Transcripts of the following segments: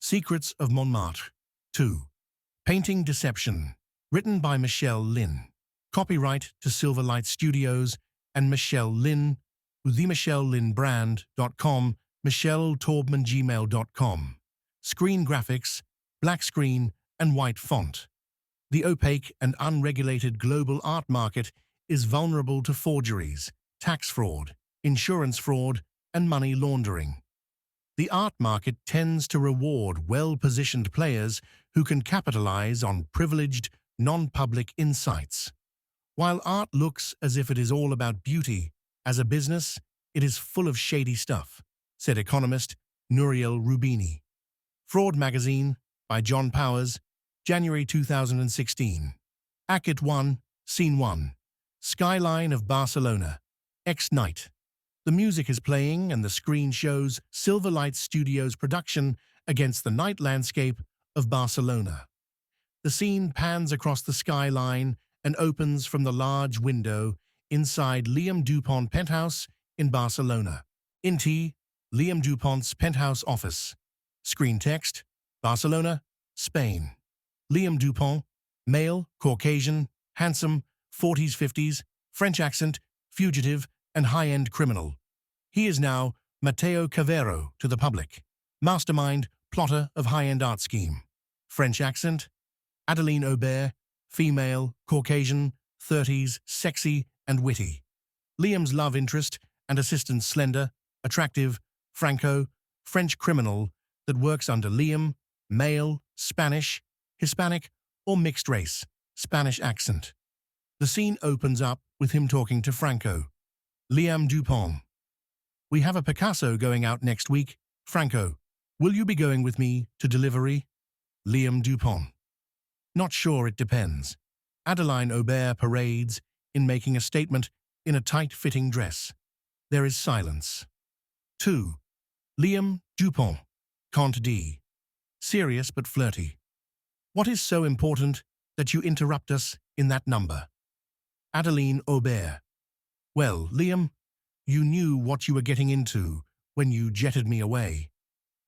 Secrets of Montmartre. 2. Painting Deception. Written by Michelle Lin. Copyright to Silverlight Studios and Michelle Lin. themichellelinbrand.com, michelletorбman@gmail.com. Screen graphics, black screen and white font. The opaque and unregulated global art market is vulnerable to forgeries, tax fraud, insurance fraud, and money laundering. The art market tends to reward well-positioned players who can capitalize on privileged, non-public insights. While art looks as if it is all about beauty, as a business, it is full of shady stuff, said economist Nouriel Roubini. Fraud Magazine by John Powers, January 2016. Act 1, Scene 1. Skyline of Barcelona. Night. The music is playing and the screen shows Silverlight Studios' production against the night landscape of Barcelona. The scene pans across the skyline and opens from the large window inside Liam Dupont penthouse in Barcelona. Liam Dupont's penthouse office. Screen text: Barcelona, Spain. Liam Dupont, male, Caucasian, handsome, 40s, 50s, French accent, fugitive, and high-end criminal. He is now Mateo Cavero to the public, mastermind, plotter of high-end art scheme. French accent: Adeline Aubert, female, Caucasian, 30s, sexy and witty. Liam's love interest and assistant: slender, attractive, Franco, French criminal that works under Liam, male, Spanish, Hispanic, or mixed race, Spanish accent. The scene opens up with him talking to Franco. Liam Dupont: We have a Picasso going out next week. Franco: Will you be going with me to delivery? Liam Dupont: Not sure, it depends. Adeline Aubert parades in making a statement in a tight-fitting dress. There is silence. 2. Liam Dupont, Comte D. Serious but flirty: What is so important that you interrupt us in that number? Adeline Aubert: Well, Liam, you knew what you were getting into when you jetted me away.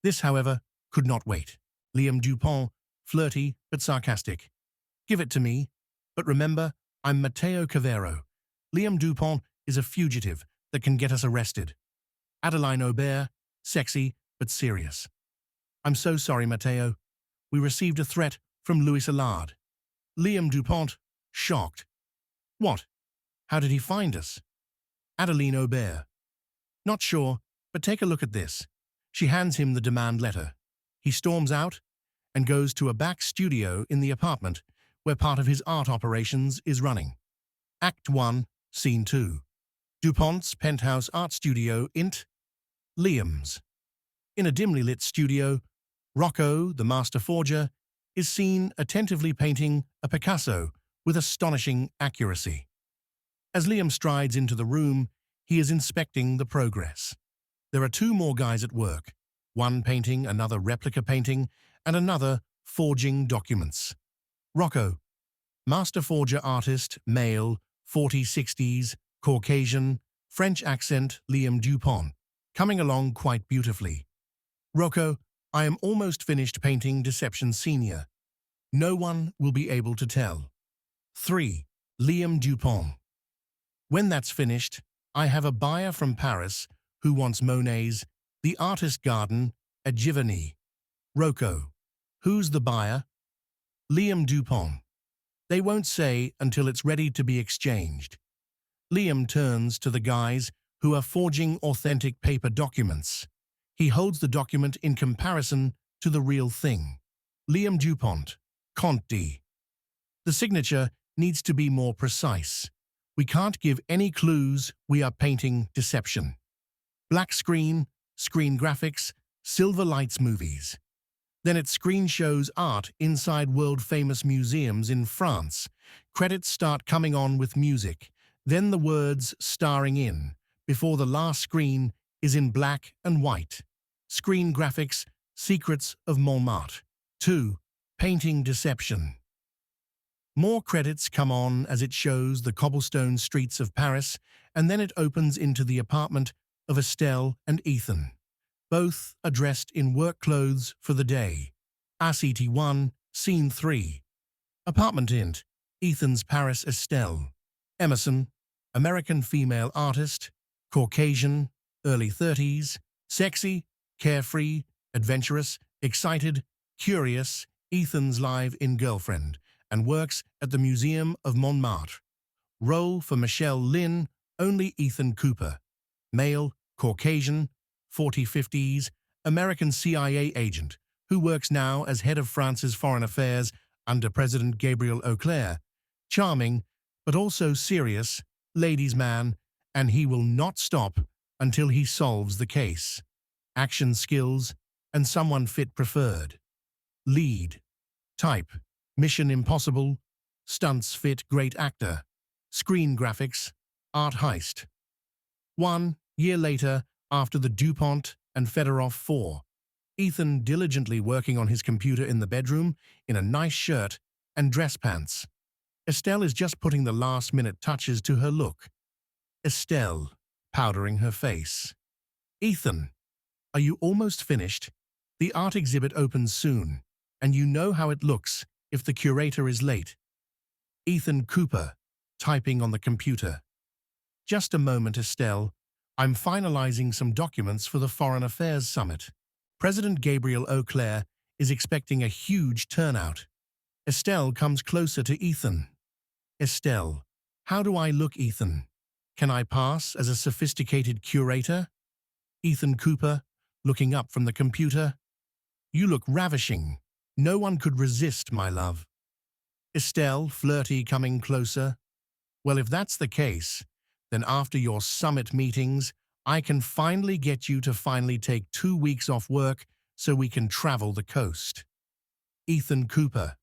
This, however, could not wait. Liam Dupont, flirty but sarcastic: Give it to me, but remember, I'm Mateo Cavero. Liam Dupont is a fugitive that can get us arrested. Adeline Aubert, sexy but serious: I'm so sorry, Mateo. We received a threat from Louis Allard. Liam Dupont, shocked: What? How did he find us? Adeline Aubert: Not sure, but take a look at this. She hands him the demand letter. He storms out and goes to a back studio in the apartment where part of his art operations is running. Act 1, Scene 2. Dupont's penthouse art studio Liam's. In a dimly lit studio, Rocco, the master forger, is seen attentively painting a Picasso with astonishing accuracy. As Liam strides into the room, he is inspecting the progress. There are 2 more guys at work, one painting, another replica painting, and another forging documents. Rocco, master forger artist, male, 40s, 60s, Caucasian, French accent, Liam Dupont, coming along quite beautifully. Rocco: I am almost finished painting Deception Senior. No one will be able to tell. 3. Liam Dupont: When that's finished, I have a buyer from Paris who wants Monet's The Artist Garden at Giverny. Rocco: Who's the buyer? Liam Dupont: They won't say until it's ready to be exchanged. Liam turns to the guys who are forging authentic paper documents. He holds the document in comparison to the real thing. Liam Dupont, Comte D. The signature needs to be more precise. We can't give any clues we are painting deception. Black screen, screen graphics, silver lights movies. Then it screen shows art inside world-famous museums in France. Credits start coming on with music, then the words starring in, before the last screen is in black and white. Screen graphics, Secrets of Montmartre. 2. Painting Deception. More credits come on as it shows the cobblestone streets of Paris, and then it opens into the apartment of Estelle and Ethan. Both are dressed in work clothes for the day. RCT1, Scene 3. Apartment int. Ethan's Paris Estelle. Emerson, American female artist, Caucasian, early 30s, sexy, carefree, adventurous, excited, curious, Ethan's live-in girlfriend, and works at the Museum of Montmartre. Role for Michelle Lynn, only Ethan Cooper. Male, Caucasian, 40-50s, American CIA agent, who works now as head of France's foreign affairs under President Gabriel Auclair. Charming, but also serious, ladies' man, and he will not stop until he solves the case. Action skills, and someone fit preferred. Lead. Type. Mission Impossible. Stunts fit great actor. Screen graphics. Art heist. 1 year later, after the DuPont and Fedorov 4. Ethan diligently working on his computer in the bedroom in a nice shirt and dress pants. Estelle is just putting the last-minute touches to her look. Estelle, powdering her face. Ethan, are you almost finished? The art exhibit opens soon, and you know how it looks if the curator is late. Ethan Cooper, typing on the computer. Just a moment, Estelle. I'm finalizing some documents for the Foreign Affairs Summit. President Gabriel Auclair is expecting a huge turnout. Estelle comes closer to Ethan. Estelle, how do I look, Ethan? Can I pass as a sophisticated curator? Ethan Cooper, looking up from the computer. You look ravishing. No one could resist, my love. Estelle, flirty, coming closer. Well, if that's the case, then after your summit meetings, I can finally get you to finally take 2 weeks off work so we can travel the coast. Ethan Cooper,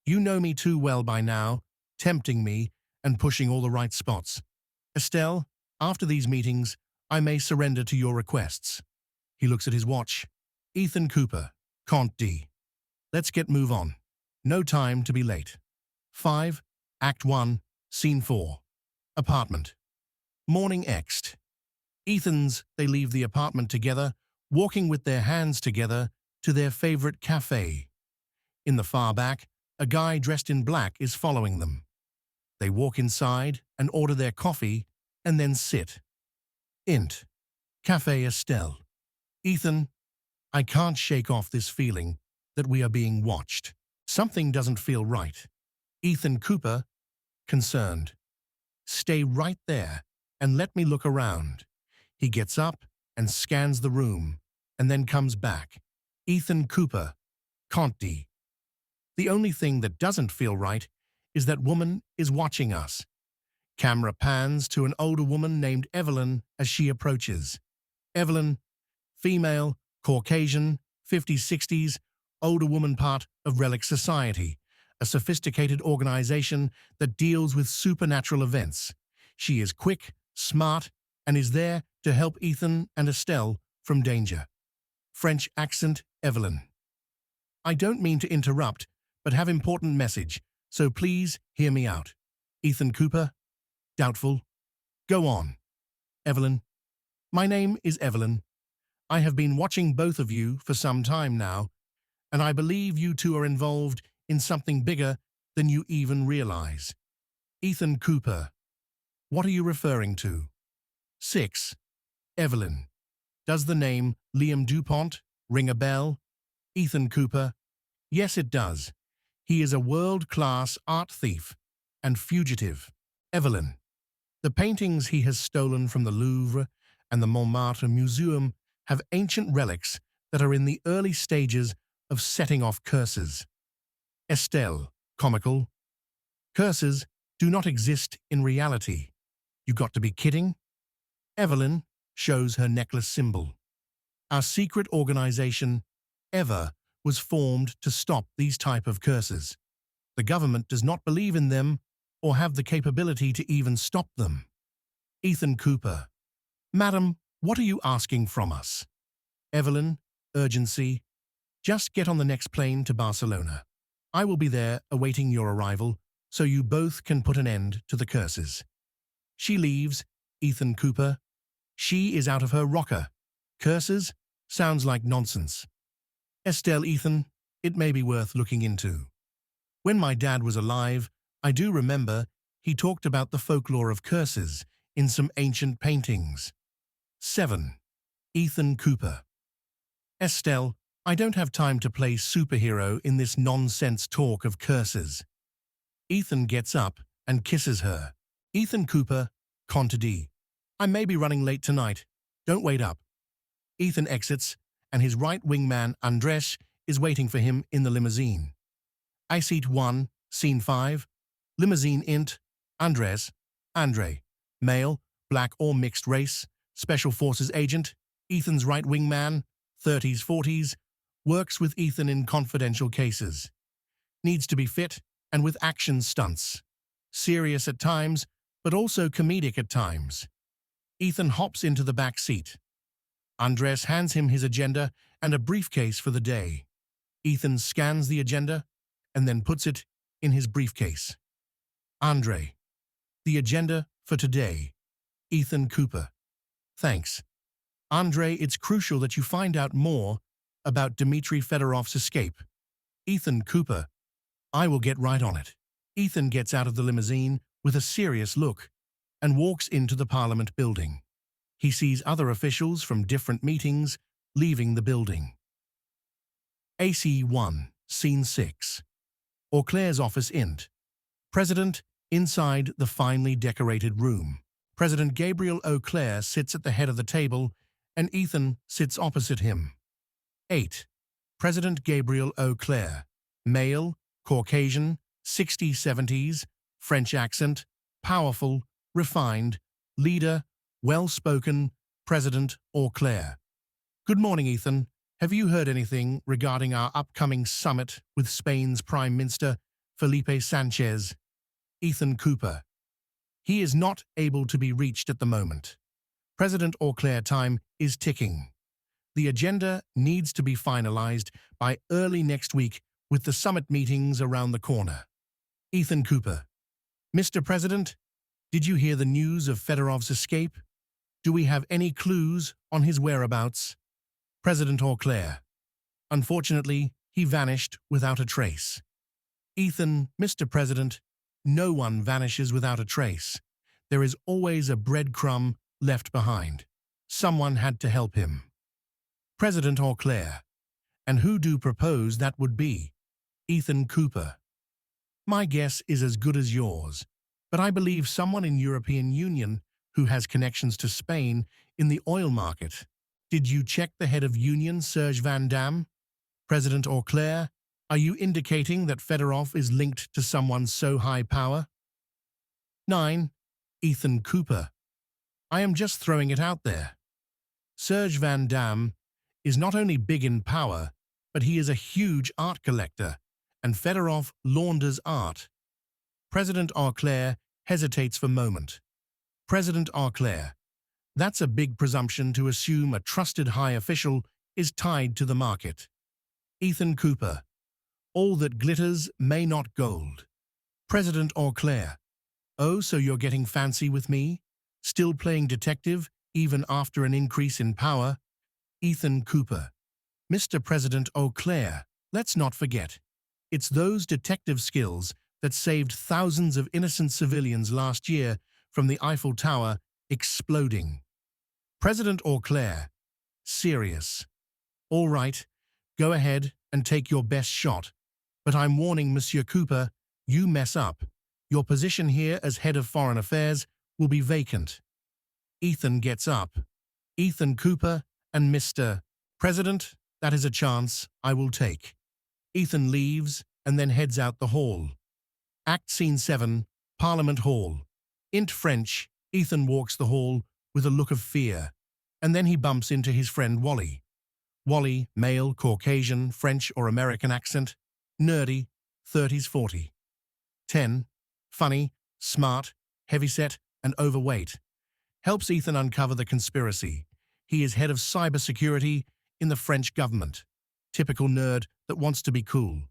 you know me too well by now, tempting me and pushing all the right spots. Estelle, after these meetings, I may surrender to your requests. He looks at his watch. Ethan Cooper, Comte D. Let's get move on. No time to be late. 5, Act 1, Scene 4. Apartment. Morning Ext. They leave the apartment together, walking with their hands together to their favorite cafe. In the far back, a guy dressed in black is following them. They walk inside and order their coffee and then sit. Int. Café Estelle. Ethan, I can't shake off this feeling that we are being watched. Something doesn't feel right. Ethan Cooper, concerned. Stay right there and let me look around. He gets up and scans the room and then comes back. Ethan Cooper, Comte D. The only thing that doesn't feel right is that woman is watching us. Camera pans to an older woman named Evelyn as she approaches. Evelyn, female, Caucasian, 50s-60s, older woman, part of Relic Society, a sophisticated organization that deals with supernatural events. She is quick, smart, and is there to help Ethan and Estelle from danger. French accent, Evelyn. I don't mean to interrupt, but have important message, so please hear me out. Ethan Cooper, doubtful. Go on. Evelyn. My name is Evelyn. I have been watching both of you for some time now, and I believe you two are involved in something bigger than you even realize. Ethan Cooper. What are you referring to? 6. Evelyn. Does the name Liam DuPont ring a bell? Ethan Cooper. Yes, it does. He is a world-class art thief and fugitive. Evelyn. The paintings he has stolen from the Louvre and the Montmartre Museum have ancient relics that are in the early stages of setting off curses. Estelle, comical. Curses do not exist in reality. You got to be kidding? Evelyn shows her necklace symbol. Our secret organization, EVER, was formed to stop these type of curses. The government does not believe in them or have the capability to even stop them. Ethan Cooper. Madam, what are you asking from us? Evelyn, urgency. Just get on the next plane to Barcelona. I will be there awaiting your arrival, so you both can put an end to the curses. She leaves. Ethan Cooper. She is out of her rocker. Curses? Sounds like nonsense. Estelle, Ethan, it may be worth looking into. When my dad was alive, I do remember he talked about the folklore of curses in some ancient paintings. 7. Ethan Cooper. Estelle, I don't have time to play superhero in this nonsense talk of curses. Ethan gets up and kisses her. Ethan Cooper, Contadee. I may be running late tonight. Don't wait up. Ethan exits, and his right-wing man, Andres, is waiting for him in the limousine. I Seat 1, Scene 5. Limousine int. Andres. Andre. Male, black or mixed race. Special Forces agent. Ethan's right-wing man, 30s, 40s. Works with Ethan in confidential cases. Needs to be fit and with action stunts. Serious at times, but also comedic at times. Ethan hops into the back seat. Andres hands him his agenda and a briefcase for the day. Ethan scans the agenda and then puts it in his briefcase. Andre. The agenda for today. Ethan Cooper. Thanks. Andre, it's crucial that you find out more about Dmitry Fedorov's escape. Ethan Cooper. I will get right on it. Ethan gets out of the limousine with a serious look and walks into the Parliament building. He sees other officials from different meetings leaving the building. AC1, Scene 6. Auclair's office int. President inside the finely decorated room. President Gabriel Auclair sits at the head of the table and Ethan sits opposite him. 8. President Gabriel Auclair. Male, Caucasian, 60s-70s, French accent, powerful, refined, leader, well-spoken, President Auclair. Good morning, Ethan. Have you heard anything regarding our upcoming summit with Spain's Prime Minister, Felipe Sanchez? Ethan Cooper. He is not able to be reached at the moment. President Auclair time is ticking. The agenda needs to be finalized by early next week with the summit meetings around the corner. Ethan Cooper. Mr. President, did you hear the news of Fedorov's escape? Do we have any clues on his whereabouts? President Auclair. Unfortunately, he vanished without a trace. Ethan, Mr. President, no one vanishes without a trace. There is always a breadcrumb left behind. Someone had to help him. President Auclair. And who do propose that would be? Ethan Cooper. My guess is as good as yours, but I believe someone in European Union who has connections to Spain in the oil market. Did you check the head of Union, Serge Van Dam? President Auclair, are you indicating that Fedorov is linked to someone so high power? 9. Ethan Cooper. I am just throwing it out there. Serge Van Dam is not only big in power, but he is a huge art collector, and Fedorov launders art. President Auclair hesitates for a moment. President Auclair. That's a big presumption to assume a trusted high official is tied to the market. Ethan Cooper. All that glitters may not gold. President Auclair. Oh, so you're getting fancy with me? Still playing detective, even after an increase in power? Ethan Cooper. Mr. President Auclair, let's not forget. It's those detective skills that saved thousands of innocent civilians last year from the Eiffel Tower exploding. President Auclair. Serious. All right, go ahead and take your best shot. But I'm warning Monsieur Cooper, you mess up. Your position here as head of foreign affairs will be vacant. Ethan gets up. Ethan Cooper and Mr. President, that is a chance I will take. Ethan leaves and then heads out the hall. Act Scene 7, Parliament Hall. Int French, Ethan walks the hall with a look of fear, and then he bumps into his friend Wally. Wally, male, Caucasian, French or American accent, nerdy, 30s, 40. 10, funny, smart, heavyset, and overweight. Helps Ethan uncover the conspiracy. He is head of cybersecurity in the French government. Typical nerd that wants to be cool.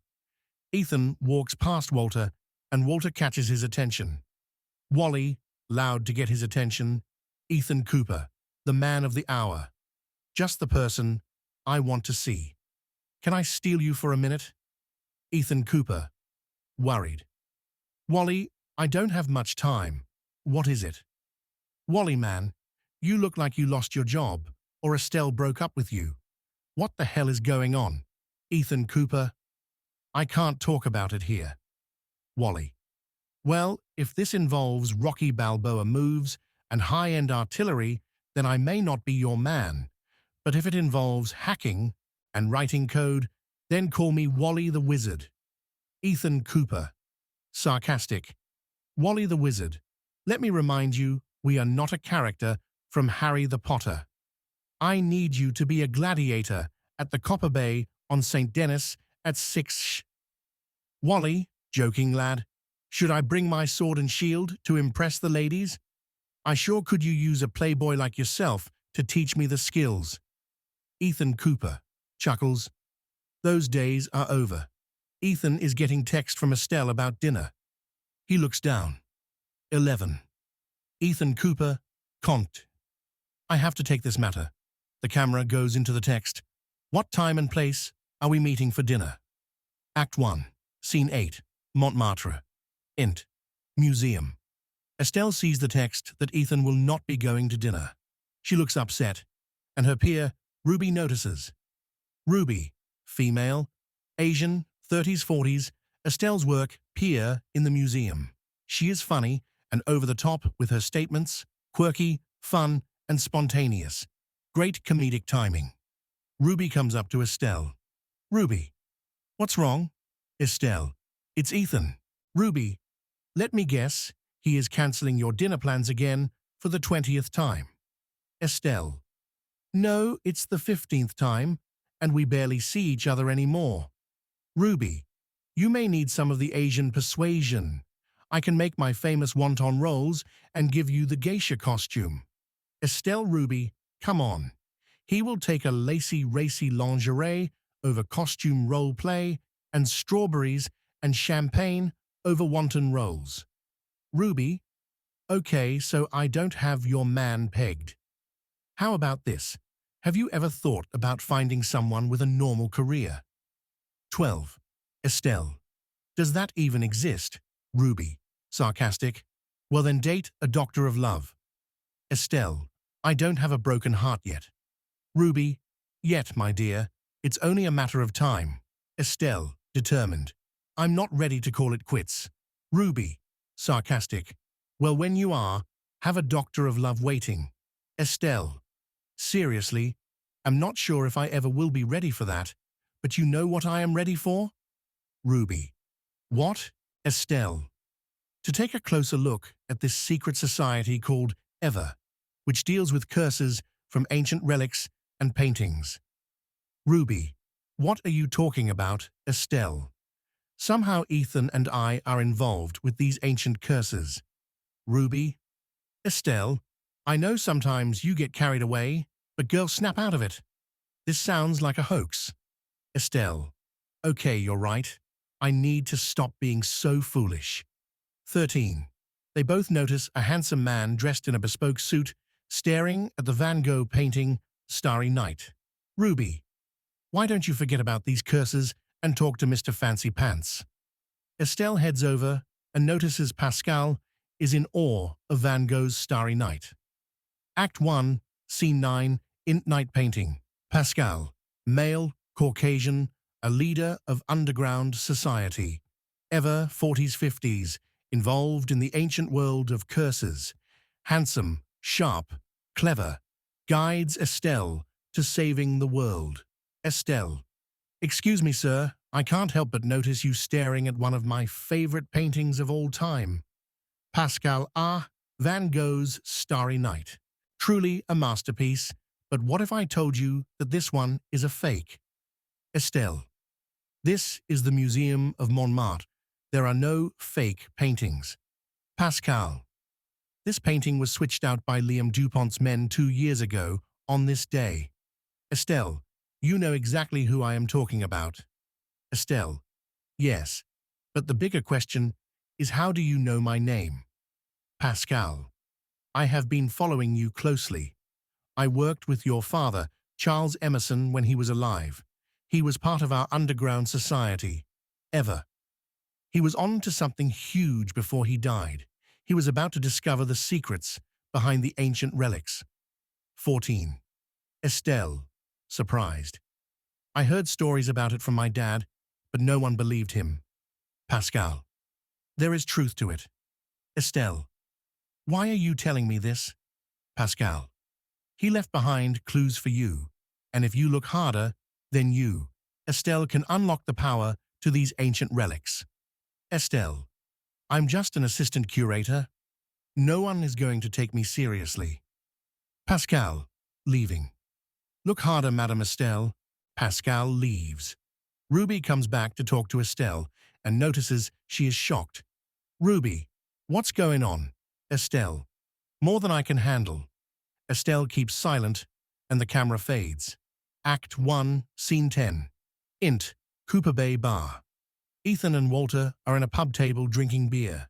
Ethan walks past Walter, and Walter catches his attention. Wally, loud to get his attention. Ethan Cooper, the man of the hour. Just the person I want to see. Can I steal you for a minute? Ethan Cooper, worried. Wally, I don't have much time. What is it? Wally, man, you look like you lost your job, or Estelle broke up with you. What the hell is going on? Ethan Cooper, I can't talk about it here. Wally, well, if this involves Rocky Balboa moves and high-end artillery, then I may not be your man. But if it involves hacking and writing code, then call me Wally the Wizard. Ethan Cooper, sarcastic. Wally the Wizard, let me remind you, we are not a character from Harry the Potter. I need you to be a gladiator at the Copper Bay on St. Denis at 6 Wally, joking lad, should I bring my sword and shield to impress the ladies? I sure could you use a playboy like yourself to teach me the skills. Ethan Cooper, chuckles. Those days are over. Ethan is getting text from Estelle about dinner. He looks down. 11. Ethan Cooper, Comte. I have to take this matter. The camera goes into the text. What time and place are we meeting for dinner? Act 1, Scene 8, Montmartre. Int. Museum. Estelle sees the text that Ethan will not be going to dinner. She looks upset, and her peer, Ruby, notices. Ruby, female, Asian, 30s, 40s, Estelle's work, peer in the museum. She is funny and over the top with her statements, quirky, fun, and spontaneous. Great comedic timing. Ruby comes up to Estelle. Ruby, what's wrong? Estelle, it's Ethan. Ruby, let me guess, he is cancelling your dinner plans again for the 20th time. Estelle, no, it's the 15th time, and we barely see each other anymore. Ruby, you may need some of the Asian persuasion. I can make my famous wonton rolls and give you the geisha costume. Estelle, Ruby, come on. He will take a lacy, racy lingerie over costume role play and strawberries and champagne over wonton rolls. Ruby, okay, so I don't have your man pegged. How about this? Have you ever thought about finding someone with a normal career? 12. Estelle, does that even exist? Ruby, sarcastic. Well then date a doctor of love. Estelle, I don't have a broken heart yet. Ruby, yet, my dear. It's only a matter of time. Estelle, determined. I'm not ready to call it quits. Ruby, sarcastic. Well, when you are, have a doctor of love waiting. Estelle, seriously, I'm not sure if I ever will be ready for that, but you know what I am ready for? Ruby, what? Estelle, to take a closer look at this secret society called Ever, which deals with curses from ancient relics and paintings. Ruby, what are you talking about, Estelle? Somehow Ethan and I are involved with these ancient curses. Ruby, Estelle, I know sometimes you get carried away, but girl, snap out of it. This sounds like a hoax. Estelle, okay, you're right. I need to stop being so foolish. 13. They both notice a handsome man dressed in a bespoke suit staring at the Van Gogh painting Starry Night. Ruby, why don't you forget about these curses and talk to Mr. Fancy Pants? Estelle heads over and notices Pascal is in awe of Van Gogh's Starry Night. Act 1, Scene 9, Night Painting. Pascal, male, Caucasian, a leader of underground society. Ever 40s, 50s, involved in the ancient world of curses. Handsome, sharp, clever, guides Estelle to saving the world. Estelle, excuse me, sir, I can't help but notice you staring at one of my favorite paintings of all time. Pascal, Van Gogh's Starry Night. Truly a masterpiece, but what if I told you that this one is a fake? Estelle, this is the Museum of Montmartre. There are no fake paintings. Pascal, this painting was switched out by Liam Dupont's men 2 years ago on this day. Estelle, you know exactly who I am talking about. Estelle, yes, but the bigger question is how do you know my name? Pascal, I have been following you closely. I worked with your father Charles Emerson when he was alive. He was part of our underground society. Ever. He was on to something huge before he died. He was about to discover the secrets behind the ancient relics. 14. Estelle. Surprised. I heard stories about it from my dad, but no one believed him. Pascal. There is truth to it. Estelle. Why are you telling me this? Pascal. He left behind clues for you, and if you look harder, then you, Estelle, can unlock the power to these ancient relics. Estelle. I'm just an assistant curator. No one is going to take me seriously. Pascal. Leaving. Look harder, Madame Estelle. Pascal leaves. Ruby comes back to talk to Estelle and notices she is shocked. Ruby. What's going on? Estelle. More than I can handle. Estelle keeps silent and the camera fades. Act 1, Scene 10. Int. Cooper Bay Bar. Ethan and Walter are in a pub table drinking beer.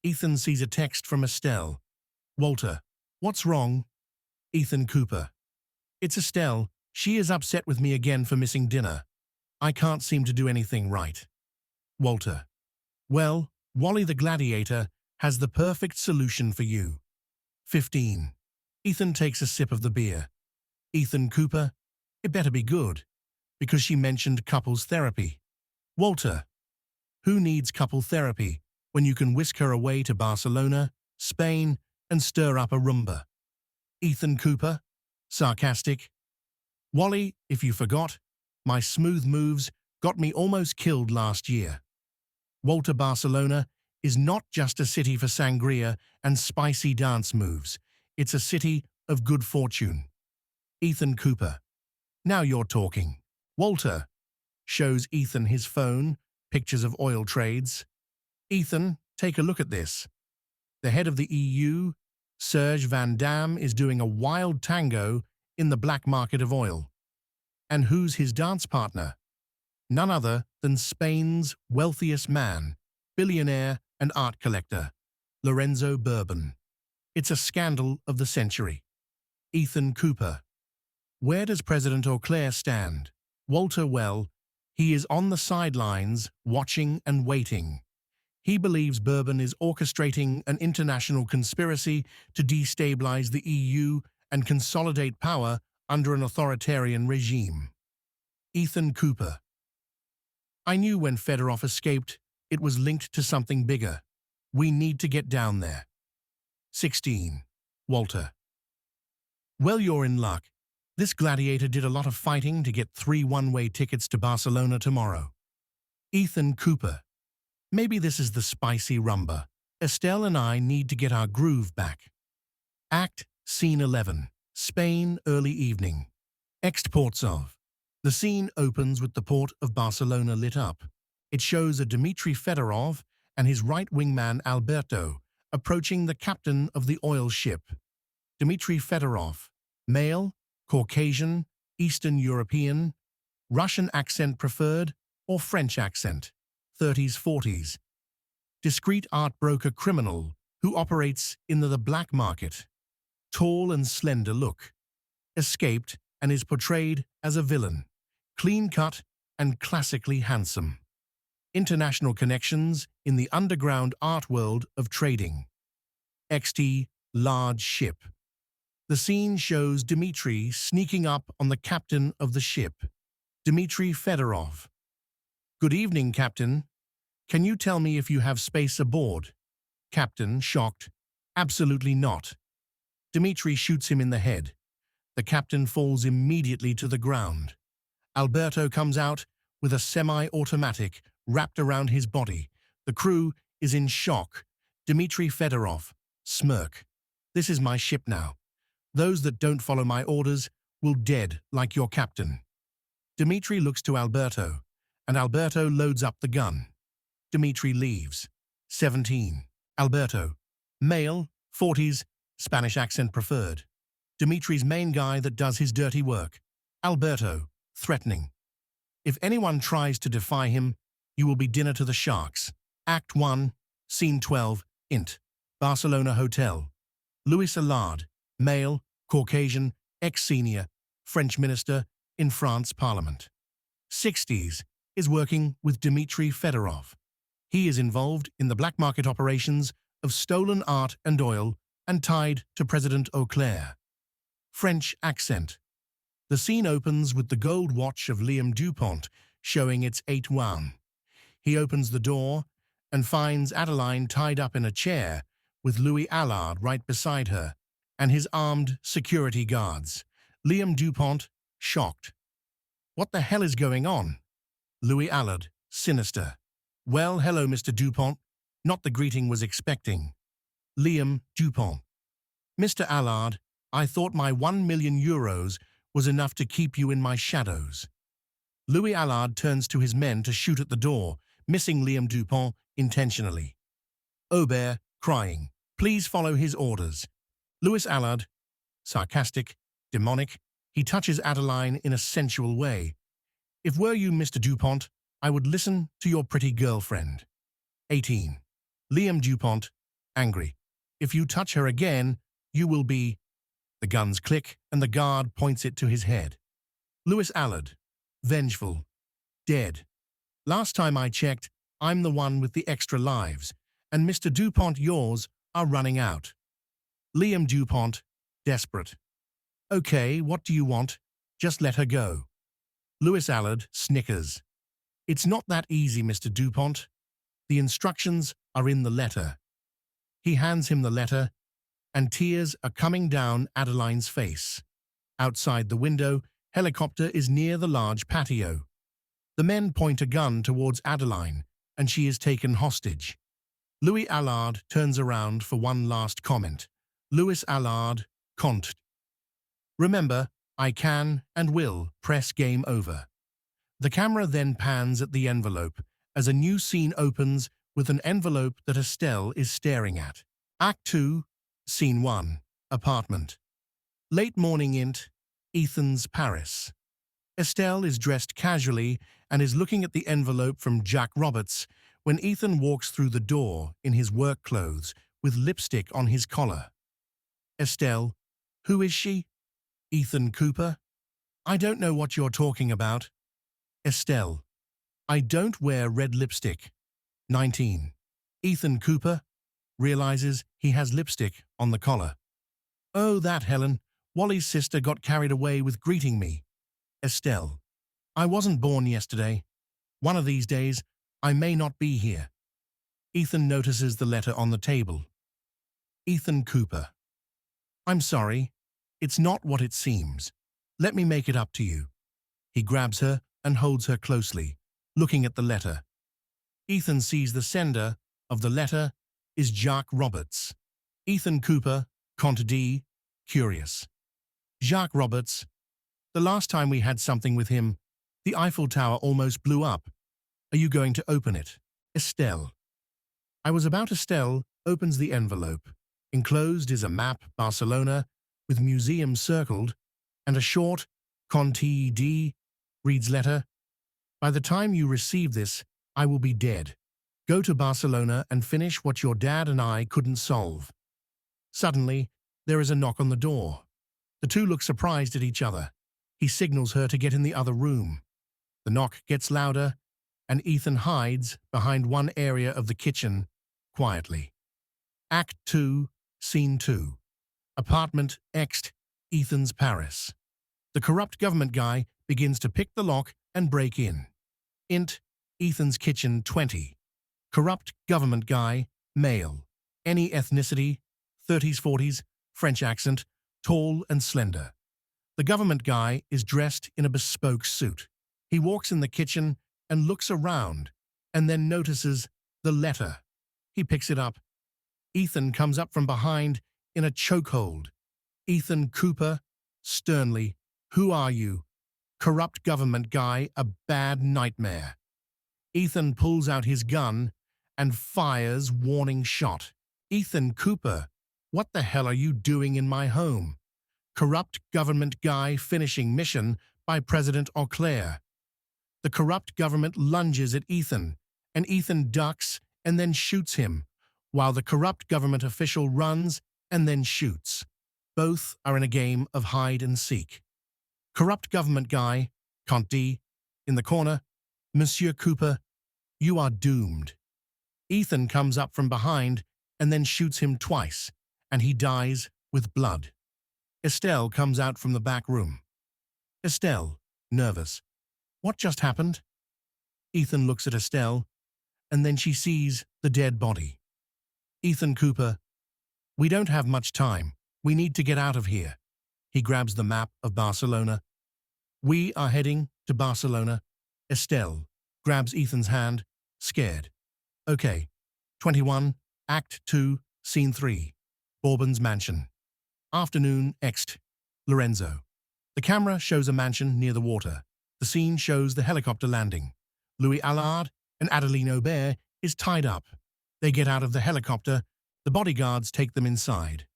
Ethan sees a text from Estelle. Walter. What's wrong? Ethan. Cooper. It's Estelle. She is upset with me again for missing dinner. I can't seem to do anything right. Walter. Well, Wally the Gladiator has the perfect solution for you. 15. Ethan takes a sip of the beer. Ethan. Cooper. It better be good, because she mentioned couples therapy. Walter. Who needs couple therapy when you can whisk her away to Barcelona, Spain, and stir up a rumba? Ethan. Cooper. Sarcastic. Wally, if you forgot, my smooth moves got me almost killed last year. Walter. Barcelona is not just a city for sangria and spicy dance moves. It's a city of good fortune. Ethan. Cooper. Now you're talking. Walter shows Ethan his phone, pictures of oil trades. Ethan, take a look at this. The head of the EU, Serge Van Dam, is doing a wild tango in the black market of oil. And who's his dance partner? None other than Spain's wealthiest man, billionaire and art collector, Lorenzo Bourbon. It's a scandal of the century. Ethan. Cooper. Where does President Auclair stand? Walter. Well, he is on the sidelines, watching and waiting. He believes Bourbon is orchestrating an international conspiracy to destabilize the EU and consolidate power under an authoritarian regime. Ethan. Cooper. I knew when Fedorov escaped, it was linked to something bigger. We need to get down there. 16. Walter. Well, you're in luck. This gladiator did a lot of fighting to get 3 one-way tickets to Barcelona tomorrow. Ethan. Cooper. Maybe this is the spicy rumba. Estelle and I need to get our groove back. Act Scene 11. Spain, early evening. Exports of. The scene opens with the port of Barcelona lit up. It shows a Dmitry Fedorov and his right-wing man Alberto approaching the captain of the oil ship. Dmitry Fedorov. Male, Caucasian, Eastern European, Russian accent preferred, or French accent, 30s, 40s. Discreet art broker criminal who operates in the black market. Tall and slender look. Escaped and is portrayed as a villain. Clean-cut and classically handsome. International connections in the underground art world of trading. XT, large ship. The scene shows Dmitry sneaking up on the captain of the ship, Dmitry Fedorov. Good evening, Captain. Can you tell me if you have space aboard? Captain, shocked. Absolutely not. Dmitry shoots him in the head. The captain falls immediately to the ground. Alberto comes out with a semi-automatic wrapped around his body. The crew is in shock. Dmitry Fedorov. Smirk. This is my ship now. Those that don't follow my orders will dead like your captain. Dmitry looks to Alberto, and Alberto loads up the gun. Dmitry leaves. 17. Alberto. Male, 40s, Spanish accent preferred. Dmitry's main guy that does his dirty work. Alberto. Threatening. If anyone tries to defy him, you will be dinner to the sharks. Act 1, Scene 12, Int. Barcelona Hotel. Luis Allard. Male, Caucasian, ex-senior, French minister in France Parliament. 60s, is working with Dmitry Fedorov. He is involved in the black market operations of stolen art and oil and tied to President Auclair. French accent. The scene opens with the gold watch of Liam Dupont showing its 8-1. He opens the door and finds Adeline tied up in a chair with Louis Allard right beside her and his armed security guards. Liam Dupont, shocked. What the hell is going on? Louis Allard, sinister. Well, hello, Mr. Dupont. Not the greeting was expecting. Liam Dupont. Mr. Allard, I thought my €1 million was enough to keep you in my shadows. Louis Allard turns to his men to shoot at the door, missing Liam Dupont intentionally. Aubert, crying, please follow his orders. Louis Allard, sarcastic, demonic, he touches Adeline in a sensual way. If were you, Mr. Dupont, I would listen to your pretty girlfriend. 18. Liam Dupont, angry. If you touch her again, you will be... The guns click and the guard points it to his head. Louis Allard, vengeful, dead. Last time I checked, I'm the one with the extra lives, and Mr. Dupont, yours are running out. Liam Dupont, desperate. Okay, what do you want? Just let her go. Louis Allard snickers. It's not that easy, Mr. Dupont. The instructions are in the letter. He hands him the letter, and tears are coming down Adeline's face. Outside the window, helicopter is near the large patio. The men point a gun towards Adeline, and she is taken hostage. Louis Allard turns around for one last comment. Louis Allard, Comte. Remember, I can and will press game over. The camera then pans at the envelope as a new scene opens with an envelope that Estelle is staring at. Act 2, Scene 1, Apartment. Late morning int, Ethan's Paris. Estelle is dressed casually and is looking at the envelope from Jack Roberts when Ethan walks through the door in his work clothes with lipstick on his collar. Estelle, who is she? Ethan Cooper? I don't know what you're talking about. Estelle, I don't wear red lipstick. 19. Ethan Cooper realizes he has lipstick on the collar. Oh, that Helen, Wally's sister got carried away with greeting me. Estelle, I wasn't born yesterday. One of these days, I may not be here. Ethan notices the letter on the table. Ethan Cooper. I'm sorry. It's not what it seems. Let me make it up to you. He grabs her and holds her closely, looking at the letter. Ethan sees the sender of the letter is Jacques Roberts. Ethan Cooper, Comte D, curious. Jacques Roberts. The last time we had something with him, the Eiffel Tower almost blew up. Are you going to open it? Estelle. I was about. Estelle opens the envelope. Enclosed is a map, Barcelona, with museums circled, and a short, Conti D, reads letter. By the time you receive this, I will be dead. Go to Barcelona and finish what your dad and I couldn't solve. Suddenly, there is a knock on the door. The two look surprised at each other. He signals her to get in the other room. The knock gets louder, and Ethan hides behind one area of the kitchen, quietly. Act 2, Scene 2. Apartment X, Ethan's Paris. The corrupt government guy begins to pick the lock and break in. Int, Ethan's kitchen 20. Corrupt government guy, male. Any ethnicity, 30s, 40s, French accent, tall and slender. The government guy is dressed in a bespoke suit. He walks in the kitchen and looks around, and then notices the letter. He picks it up. Ethan comes up from behind in a chokehold. Ethan Cooper, sternly, who are you? Corrupt government guy, a bad nightmare. Ethan pulls out his gun and fires warning shot. Ethan Cooper, what the hell are you doing in my home? Corrupt government guy finishing mission by President Auclair. The corrupt government lunges at Ethan, and Ethan ducks and then shoots him, while the corrupt government official runs and then shoots. Both are in a game of hide and seek. Corrupt government guy, Comte D. In the corner, Monsieur Cooper, you are doomed. Ethan comes up from behind and then shoots him twice, and he dies with blood. Estelle comes out from the back room. Estelle, nervous. What just happened? Ethan looks at Estelle, and then she sees the dead body. Ethan Cooper, we don't have much time. We need to get out of here. He grabs the map of Barcelona. We are heading to Barcelona. Estelle grabs Ethan's hand, scared. Okay. 21, Act 2, Scene 3. Bourbon's mansion. Afternoon, Ext. Lorenzo. The camera shows a mansion near the water. The scene shows the helicopter landing. Louis Allard and Adeline Aubert is tied up. They get out of the helicopter. The bodyguards take them inside.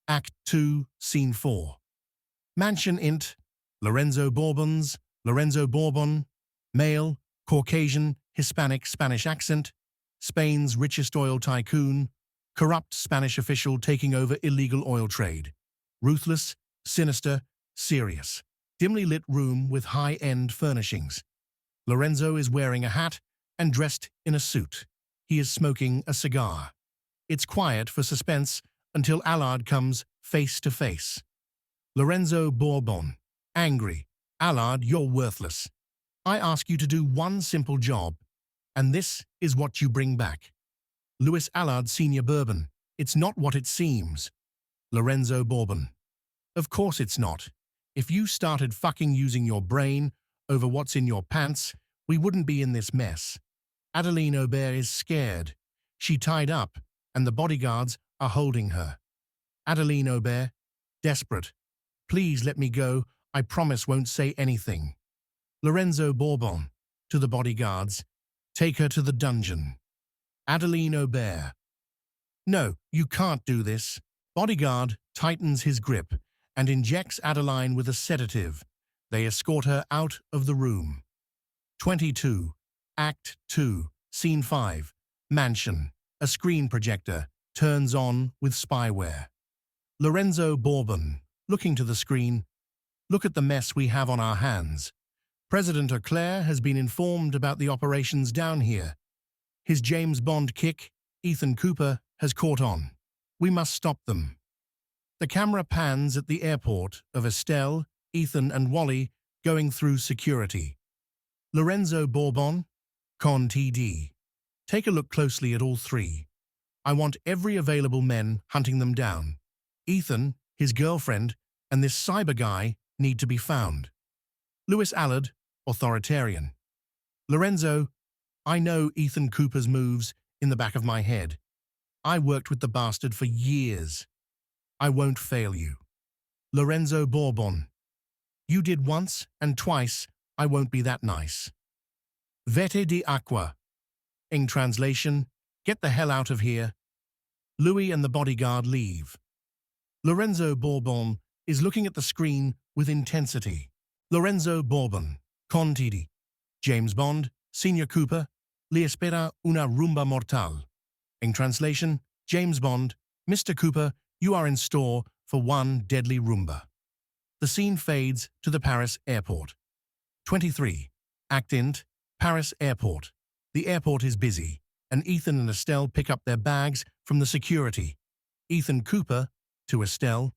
Act 2, Scene 4. Mansion int. Lorenzo Bourbon, male, Caucasian, Hispanic, Spanish accent, Spain's richest oil tycoon, corrupt Spanish official taking over illegal oil trade. Ruthless, sinister, serious. Dimly lit room with high-end furnishings. Lorenzo is wearing a hat and dressed in a suit. He is smoking a cigar. It's quiet for suspense until Allard comes face to face. Lorenzo Bourbon, angry. Allard, you're worthless. I ask you to do one simple job, and this is what you bring back. Louis Allard Senior Bourbon, it's not what it seems. Lorenzo Bourbon, of course it's not. If you started fucking using your brain over what's in your pants, we wouldn't be in this mess. Adeline Aubert is scared. She tied up, and the bodyguards are holding her. Adeline Aubert, desperate. Please let me go. I promise won't say anything. Lorenzo Bourbon, to the bodyguards, take her to the dungeon. Adeline Aubert. No, you can't do this. Bodyguard tightens his grip and injects Adeline with a sedative. They escort her out of the room. 22. Act 2, Scene 5. Mansion. A screen projector turns on with spyware. Lorenzo Bourbon, looking to the screen. Look at the mess we have on our hands. President Auclair has been informed about the operations down here. His James Bond kick, Ethan Cooper, has caught on. We must stop them. The camera pans at the airport of Estelle, Ethan and Wally going through security. Lorenzo Bourbon, Con TD. Take a look closely at all three. I want every available men hunting them down. Ethan, his girlfriend, and this cyber guy need to be found. Louis Allard, authoritarian. Lorenzo, I know Ethan Cooper's moves in the back of my head. I worked with the bastard for years. I won't fail you. Lorenzo Bourbon, you did once and twice, I won't be that nice. Vete de aqua. In translation, get the hell out of here. Louis and the bodyguard leave. Lorenzo Bourbon is looking at the screen with intensity. Lorenzo Bourbon, Conti, James Bond, Senior Cooper, li espera una rumba mortal. In translation, James Bond, Mr. Cooper, you are in store for one deadly rumba. The scene fades to the Paris airport. 23. Act int, Paris airport. The airport is busy, and Ethan and Estelle pick up their bags from the security. Ethan Cooper, to Estelle,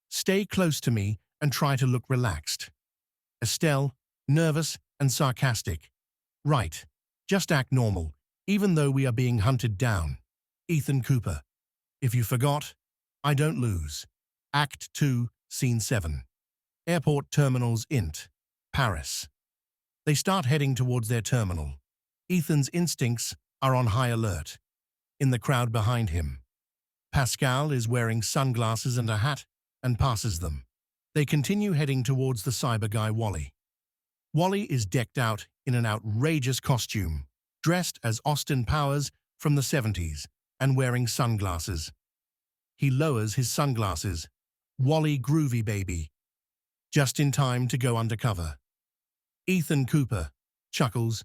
stay close to me and try to look relaxed. Estelle, nervous and sarcastic. Right, just act normal, even though we are being hunted down. Ethan Cooper, if you forgot, I don't lose. Act 2, Scene 7. Airport terminals int, Paris. They start heading towards their terminal. Ethan's instincts are on high alert. In the crowd behind him, Pascal is wearing sunglasses and a hat and passes them. They continue heading towards the cyber guy Wally. Wally is decked out in an outrageous costume, dressed as Austin Powers from the 70s and wearing sunglasses. He lowers his sunglasses. Wally groovy baby. Just in time to go undercover. Ethan Cooper chuckles.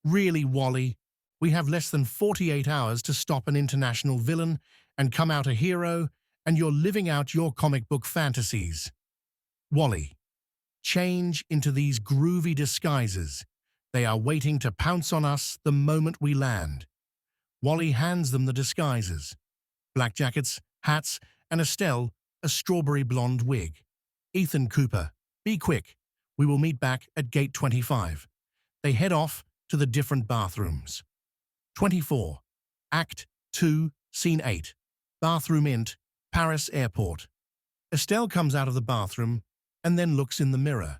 Really, Wally? We have less than 48 hours to stop an international villain and come out a hero, and you're living out your comic book fantasies. Wally. change into these groovy disguises. They are waiting to pounce on us the moment we land. Wally hands them the disguises. Black jackets, hats, and Estelle, a strawberry blonde wig. Ethan Cooper, be quick. We will meet back at gate 25. They head off to the different bathrooms. 24. Act 2, Scene 8. Bathroom Int, Paris Airport. Estelle comes out of the bathroom and then looks in the mirror.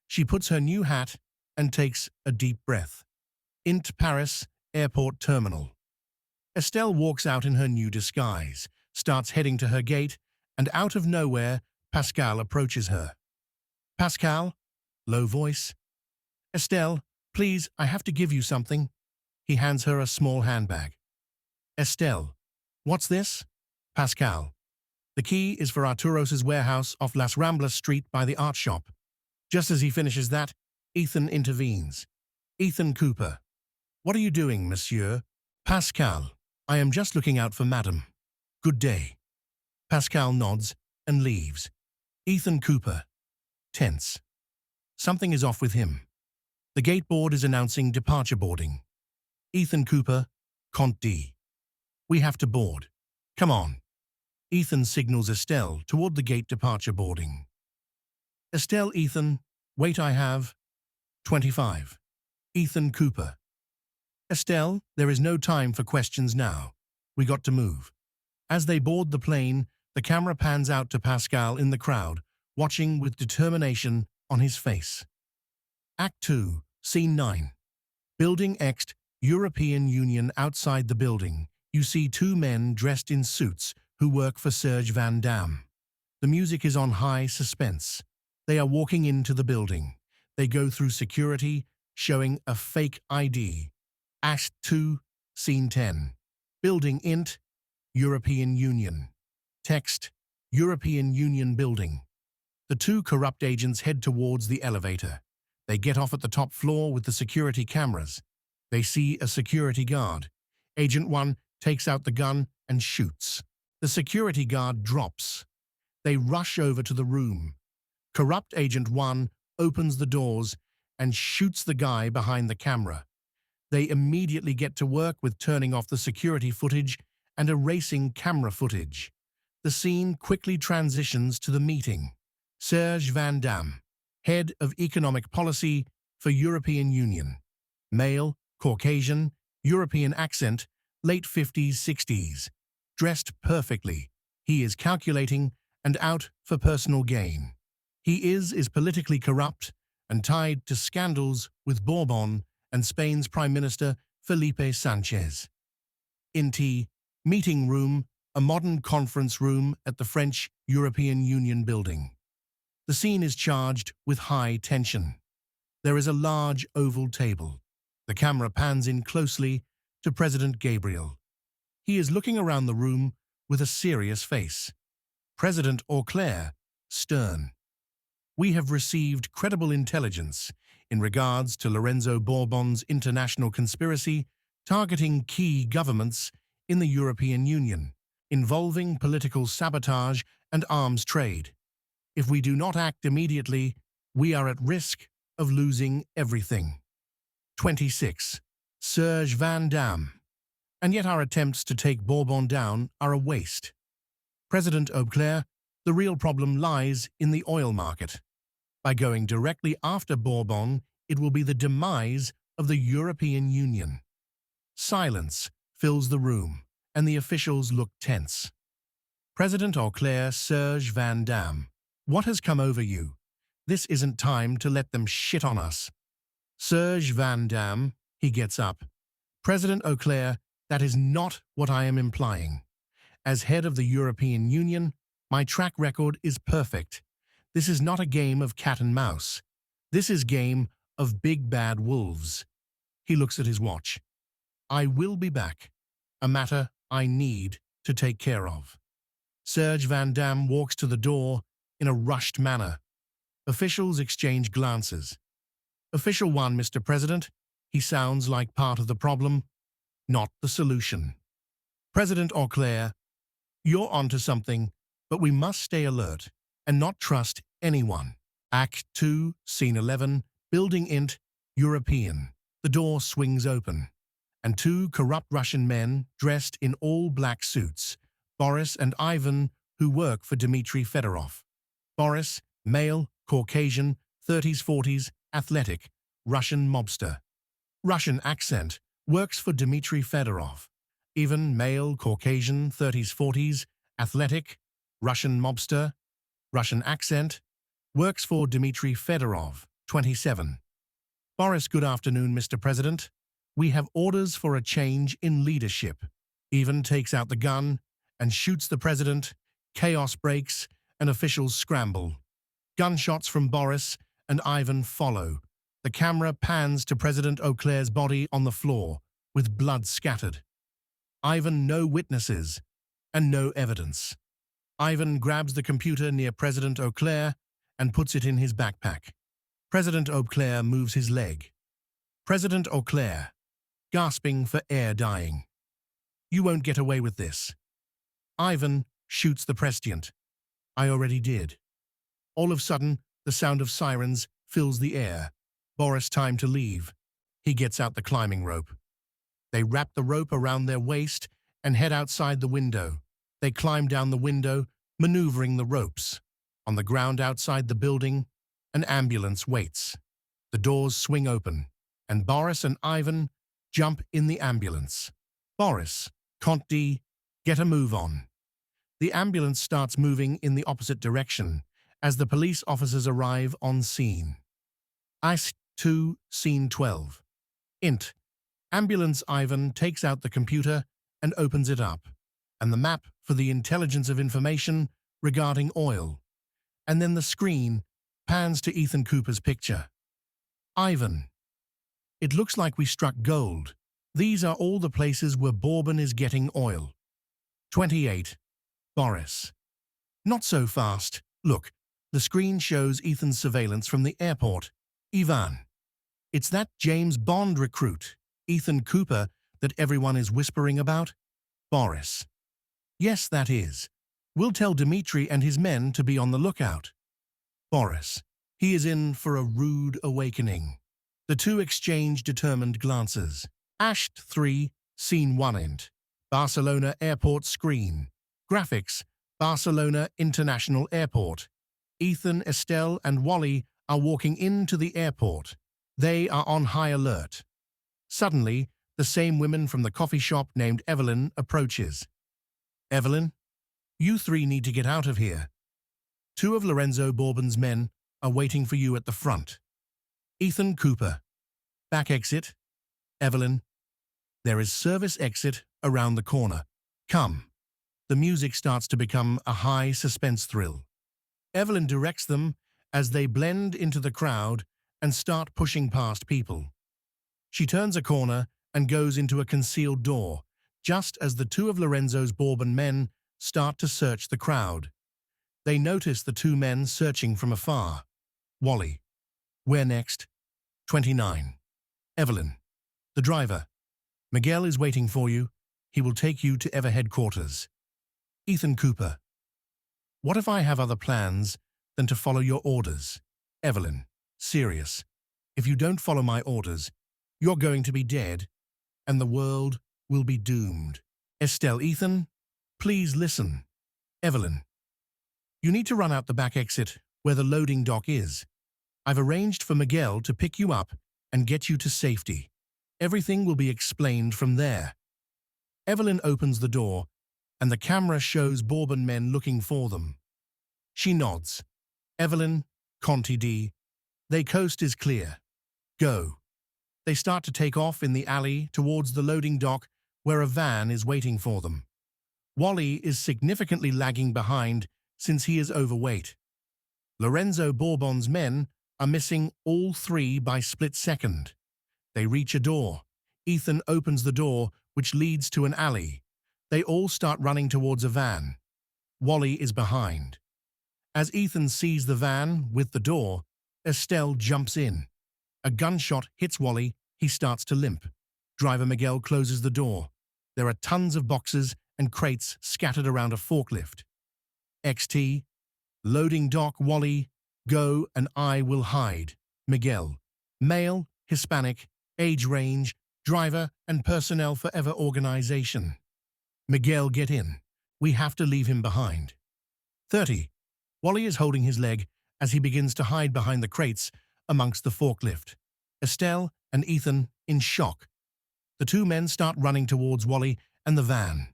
She puts her new hat and takes a deep breath. Int Paris Airport Terminal. Estelle walks out in her new disguise, starts heading to her gate, and out of nowhere, Pascal approaches her. Pascal? Low voice. Estelle, please, I have to give you something. He hands her a small handbag. Estelle, what's this? Pascal. The key is for Arturos's warehouse off Las Ramblas Street by the art shop. Just as he finishes that, Ethan intervenes. Ethan Cooper. What are you doing, monsieur? Pascal. I am just looking out for madam. Good day. Pascal nods and leaves. Ethan Cooper. Tense. Something is off with him. The gate board is announcing departure boarding. Ethan Cooper, Comte D. We have to board. Come on. Ethan signals Estelle toward the gate departure boarding. Estelle, Ethan, wait, I have 25. Ethan Cooper. Estelle, there is no time for questions now. We got to move. As they board the plane, the camera pans out to Pascal in the crowd, watching with determination on his face. Act 2, Scene 9. Building X, European Union. Outside the building, you see two men dressed in suits who work for Serge Van Damme. The music is on high suspense. They are walking into the building. They go through security, showing a fake ID. Act 2, Scene 10. Building Int, European Union. Text, European Union Building. The two corrupt agents head towards the elevator. They get off at the top floor with the security cameras. They see a security guard. Agent 1 takes out the gun and shoots. The security guard drops. They rush over to the room. Corrupt Agent 1 opens the doors and shoots the guy behind the camera. They immediately get to work with turning off the security footage and erasing camera footage. The scene quickly transitions to the meeting. Serge Van Damme, Head of Economic Policy for European Union. Male, Caucasian, European accent, late 50s, 60s. Dressed perfectly. He is calculating and out for personal gain. He is politically corrupt and tied to scandals with Bourbon and Spain's Prime Minister Felipe Sanchez. Inti, meeting room, a modern conference room at the French European Union building. The scene is charged with high tension. There is a large oval table. The camera pans in closely to President Gabriel. He is looking around the room with a serious face. President Auclair, stern. We have received credible intelligence in regards to Lorenzo Bourbon's international conspiracy targeting key governments in the European Union, involving political sabotage and arms trade. If we do not act immediately, we are at risk of losing everything. 26. Serge Van Damme. And yet our attempts to take Bourbon down are a waste. President Auclair, the real problem lies in the oil market. By going directly after Bourbon, it will be the demise of the European Union. Silence fills the room, and the officials look tense. President Auclair, Serge Van Damme, what has come over you? This isn't time to let them shit on us. Serge Van Damme, he gets up. President Auclair, that is not what I am implying. As head of the European Union, my track record is perfect. This is not a game of cat and mouse. This is game of big bad wolves. He looks at his watch. I will be back. A matter I need to take care of. Serge Van Damme walks to the door in a rushed manner. Officials exchange glances. Official 1, Mr. President. He sounds like part of the problem, not the solution. President Auclair, you're onto something, but we must stay alert and not trust anyone. Act 2, Scene 11, Building Int, European. The door swings open, and two corrupt Russian men, dressed in all-black suits, Boris and Ivan, who work for Dmitry Fedorov. Boris, male, Caucasian, 30s-40s, athletic, Russian mobster. Russian accent, works for Dmitry Fedorov. Ivan, male, Caucasian, 30s-40s, athletic, Russian mobster, Russian accent, works for Dmitry Fedorov, 27. Boris, good afternoon, Mr. President. We have orders for a change in leadership. Ivan takes out the gun and shoots the president. Chaos breaks and officials scramble. Gunshots from Boris and Ivan follow. The camera pans to President Auclair's body on the floor, with blood scattered. Ivan, no witnesses and no evidence. Ivan grabs the computer near President Auclair and puts it in his backpack. President Auclair moves his leg. President Auclair, gasping for air, dying. You won't get away with this. Ivan shoots the president. I already did. All of a sudden, the sound of sirens fills the air. Boris, time to leave. He gets out the climbing rope. They wrap the rope around their waist and head outside the window. They climb down the window, maneuvering the ropes. On the ground outside the building, an ambulance waits. The doors swing open, and Boris and Ivan jump in the ambulance. Boris, Comte D, get a move on. The ambulance starts moving in the opposite direction as the police officers arrive on scene. Act 2, Scene 12. Int. Ambulance. Ivan takes out the computer and opens it up, and the map for the intelligence of information regarding oil. And then the screen pans to Ethan Cooper's picture. Ivan. It looks like we struck gold. These are all the places where Bourbon is getting oil. 28. Boris. Not so fast. Look, the screen shows Ethan's surveillance from the airport. Ivan. It's that James Bond recruit, Ethan Cooper, that everyone is whispering about? Boris. Yes, that is. We'll tell Dmitry and his men to be on the lookout. Boris. He is in for a rude awakening. The two exchange determined glances. Act 3, Scene 1. Int. Barcelona Airport screen. Graphics. Barcelona International Airport. Ethan, Estelle, and Wally are walking into the airport. They are on high alert. Suddenly, the same woman from the coffee shop named Evelyn approaches. Evelyn, you three need to get out of here. Two of Lorenzo Bourbon's men are waiting for you at the front. Ethan Cooper. Back exit. Evelyn. There is service exit around the corner. Come. The music starts to become a high suspense thrill. Evelyn directs them as they blend into the crowd and start pushing past people. She turns a corner and goes into a concealed door, just as the two of Lorenzo's Bourbon men start to search the crowd. They notice the two men searching from afar. Wally. Where next? 29. Evelyn. The driver. Miguel is waiting for you. He will take you to Ever headquarters. Ethan Cooper. What if I have other plans than to follow your orders? Evelyn. Serious. If you don't follow my orders, you're going to be dead, and the world will be doomed. Estelle. Ethan, please listen. Evelyn. You need to run out the back exit where the loading dock is. I've arranged for Miguel to pick you up and get you to safety. Everything will be explained from there. Evelyn opens the door, and the camera shows Bourbon men looking for them. She nods. Evelyn, Conti D. Their coast is clear. Go. They start to take off in the alley towards the loading dock where a van is waiting for them. Wally is significantly lagging behind since he is overweight. Lorenzo Bourbon's men are missing all three by split second. They reach a door. Ethan opens the door, which leads to an alley. They all start running towards a van. Wally is behind. As Ethan sees the van with the door, Estelle jumps in. A gunshot hits Wally. He starts to limp. Driver Miguel closes the door. There are tons of boxes and crates scattered around a forklift. XT. Loading dock. Wally Go and I will hide. Miguel. Male, Hispanic, age range, driver and personnel forever organization. Miguel, get in. We have to leave him behind. 30. Wally is holding his leg as he begins to hide behind the crates amongst the forklift. Estelle and Ethan in shock. The two men start running towards Wally and the van.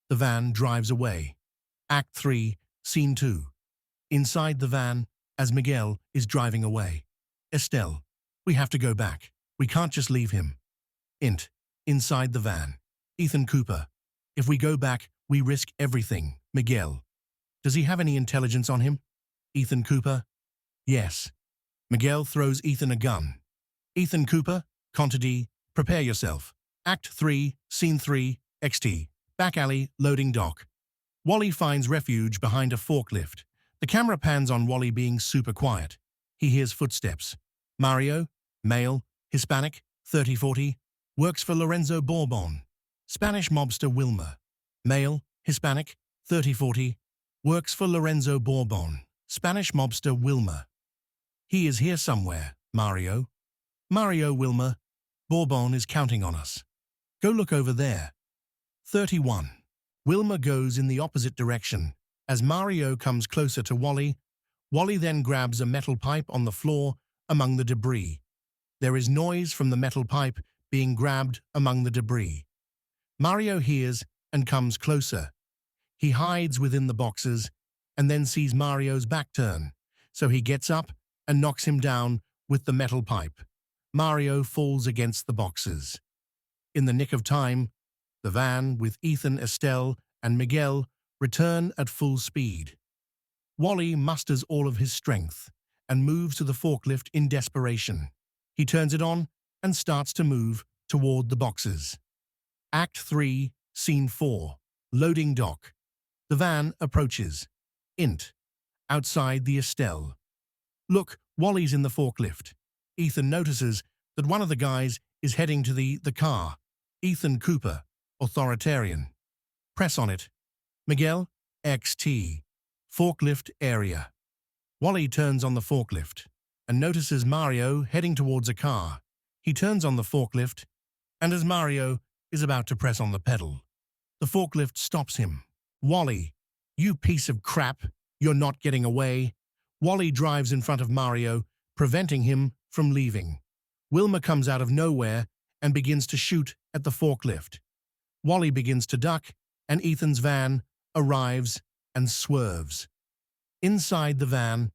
The van drives away. Act 3, Scene 2. Inside the van, as Miguel is driving away. Estelle, we have to go back. We can't just leave him. Int. Inside the van. Ethan Cooper. If we go back, we risk everything. Miguel. Does he have any intelligence on him? Ethan Cooper. Yes. Miguel throws Ethan a gun. Ethan Cooper, Contadee, prepare yourself. Act 3, Scene 3, XT. Back alley, loading dock. Wally finds refuge behind a forklift. The camera pans on Wally being super quiet. He hears footsteps. Mario, male, Hispanic, 30-40, works for Lorenzo Bourbon. Spanish mobster Wilmer, male, Hispanic, 30-40, works for Lorenzo Bourbon. Spanish mobster Wilmer. He is here somewhere, Mario. Mario Wilmer, Bourbon is counting on us. Go look over there. 31. Wilmer goes in the opposite direction. As Mario comes closer to Wally, Wally then grabs a metal pipe on the floor among the debris. There is noise from the metal pipe being grabbed among the debris. Mario hears and comes closer. He hides within the boxes and then sees Mario's back turn, so he gets up and knocks him down with the metal pipe. Mario falls against the boxes. In the nick of time, the van with Ethan, Estelle, and Miguel return at full speed. Wally musters all of his strength and moves to the forklift in desperation. He turns it on and starts to move toward the boxes. Act 3, Scene 4, loading dock. The van approaches. Int. Outside the Estelle. Look, Wally's in the forklift. Ethan notices that one of the guys is heading to the car. Ethan Cooper, authoritarian. Press on it. Miguel, XT. Forklift area. Wally turns on the forklift and notices Mario heading towards a car. He turns on the forklift, and as Mario is about to press on the pedal, the forklift stops him. Wally, you piece of crap, you're not getting away. Wally drives in front of Mario, preventing him from leaving. Wilmer comes out of nowhere and begins to shoot at the forklift. Wally begins to duck, and Ethan's van arrives and swerves. Inside the van,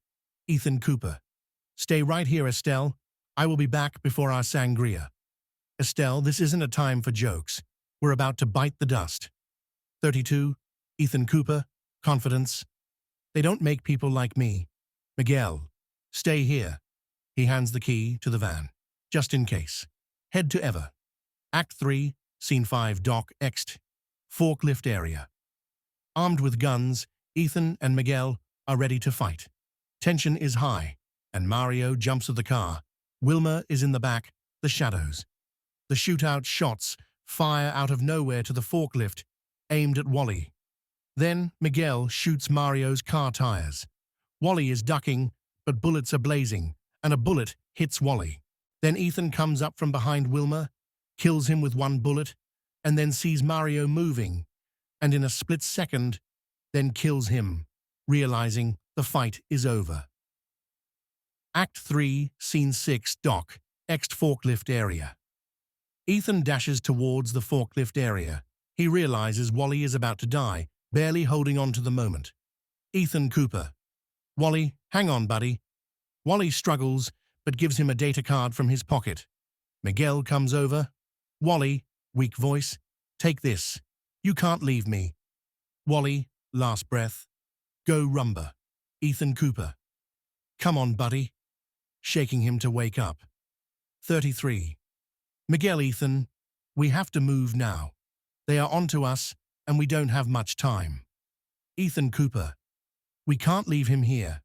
Ethan Cooper. Stay right here, Estelle. I will be back before our sangria. Estelle, this isn't a time for jokes. We're about to bite the dust. 32. Ethan Cooper, confidence. They don't make people like me. Miguel, stay here. He hands the key to the van. Just in case. Head to Ever. Act 3, Scene 5, Dock Ext. Forklift area. Armed with guns, Ethan and Miguel are ready to fight. Tension is high, and Mario jumps at the car. Wilmer is in the back, the shadows. The shootout shots fire out of nowhere to the forklift, aimed at Wally. Then Miguel shoots Mario's car tires. Wally is ducking, but bullets are blazing, and a bullet hits Wally. Then Ethan comes up from behind Wilmer, kills him with one bullet, and then sees Mario moving, and in a split second, then kills him, realizing the fight is over. Act 3, Scene 6, Dock, Ext forklift area. Ethan dashes towards the forklift area. He realizes Wally is about to die, barely holding on to the moment. Ethan Cooper. Wally, hang on, buddy. Wally struggles, but gives him a data card from his pocket. Miguel comes over. Wally, weak voice, take this. You can't leave me. Wally, last breath. Go rumba. Ethan Cooper. Come on, buddy. Shaking him to wake up. 33. Miguel, Ethan, we have to move now. They are onto us, and we don't have much time. Ethan Cooper. We can't leave him here.